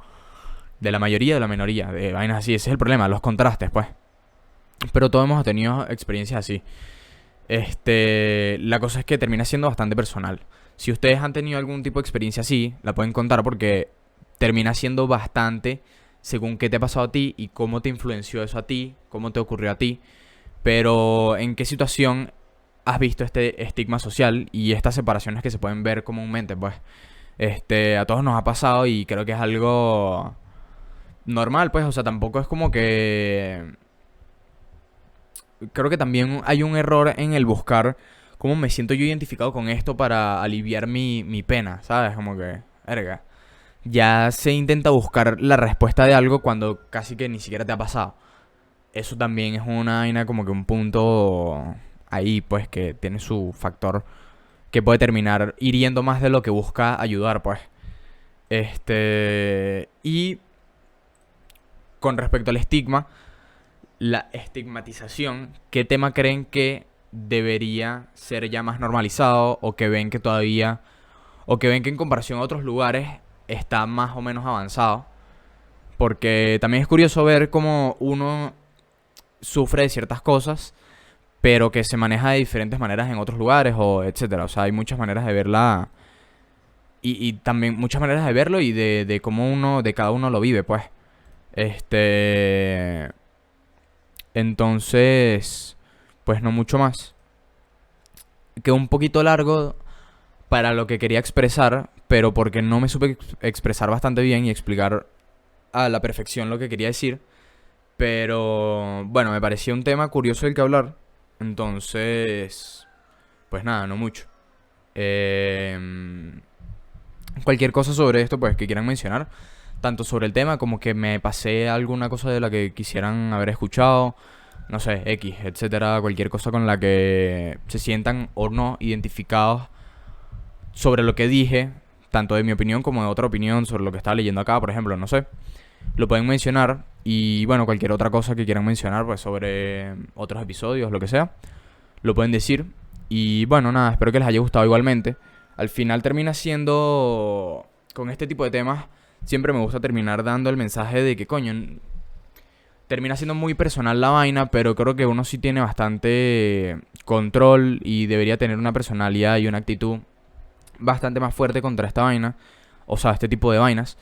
De la mayoría o de la minoría. De vainas así. Ese es el problema, los contrastes, pues. Pero todos hemos tenido experiencias así. La cosa es que termina siendo bastante personal. Si ustedes han tenido algún tipo de experiencia así, la pueden contar porque termina siendo bastante según qué te ha pasado a ti y cómo te influenció eso a ti, cómo te ocurrió a ti. Pero en qué situación has visto este estigma social y estas separaciones que se pueden ver comúnmente, pues. A todos nos ha pasado y creo que es algo normal, pues, o sea, tampoco es como que creo que también hay un error en el buscar cómo me siento yo identificado con esto para aliviar mi pena, ¿sabes? Como que, verga. Ya se intenta buscar la respuesta de algo cuando casi que ni siquiera te ha pasado. Eso también es una vaina como que un punto ahí, pues, que tiene su factor que puede terminar hiriendo más de lo que busca ayudar, pues. Y con respecto al estigma, la estigmatización, ¿qué tema creen que debería ser ya más normalizado o que ven que todavía, o que ven que en comparación a otros lugares está más o menos avanzado? Porque también es curioso ver cómo uno sufre de ciertas cosas, pero que se maneja de diferentes maneras en otros lugares o etcétera. O sea, hay muchas maneras de verla y también muchas maneras de verlo y de cómo uno, de cada uno lo vive, pues. Este, entonces, pues no mucho más. Quedó un poquito largo para lo que quería expresar, pero porque no me supe expresar bastante bien y explicar a la perfección lo que quería decir. Pero bueno, me parecía un tema curioso del que hablar. Entonces, pues nada, no mucho. Eh, Cualquier cosa sobre esto, pues que quieran mencionar. Tanto sobre el tema como que me pasé alguna cosa de la que quisieran haber escuchado. No sé, X, etcétera. Cualquier cosa con la que se sientan o no identificados sobre lo que dije. Tanto de mi opinión como de otra opinión sobre lo que estaba leyendo acá, por ejemplo, no sé. Lo pueden mencionar. Y bueno, cualquier otra cosa que quieran mencionar, pues sobre otros episodios, lo que sea, lo pueden decir. Y bueno, nada, espero que les haya gustado igualmente. Al final termina siendo, con este tipo de temas, siempre me gusta terminar dando el mensaje de que, coño, termina siendo muy personal la vaina, pero creo que uno sí tiene bastante control y debería tener una personalidad y una actitud bastante más fuerte contra esta vaina. O sea, este tipo de vainas.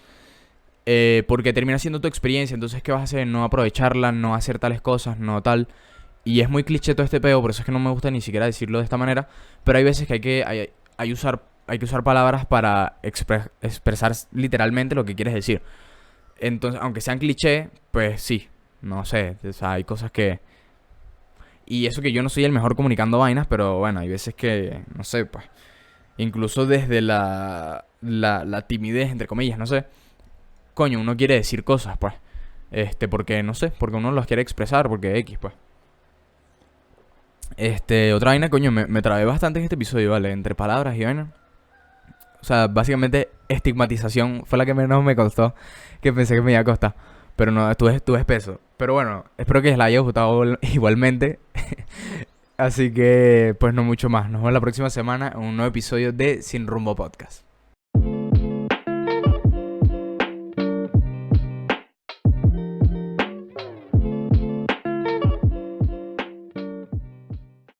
Porque termina siendo tu experiencia, entonces ¿qué vas a hacer? No aprovecharla, no hacer tales cosas, no tal. Y es muy cliché todo este peo, por eso es que no me gusta ni siquiera decirlo de esta manera. Pero hay veces que hay que usar palabras para expresar literalmente lo que quieres decir. Entonces, aunque sean cliché, pues sí, no sé, o sea, hay cosas que... Y eso que yo no soy el mejor comunicando vainas, pero bueno, hay veces que, no sé, pues... Incluso desde la timidez, entre comillas, no sé. Coño, uno quiere decir cosas, pues. Porque, no sé, porque uno las quiere expresar, porque X, pues. Otra vaina, coño, me trabé bastante en este episodio, ¿vale? Entre palabras y vaina. O sea, básicamente, estigmatización fue la que menos me costó, que pensé que me iba a costar. Pero no, estuve espeso. Pero bueno, espero que les haya gustado igualmente. Así que, pues no mucho más. Nos vemos la próxima semana en un nuevo episodio de Sin Rumbo Podcast.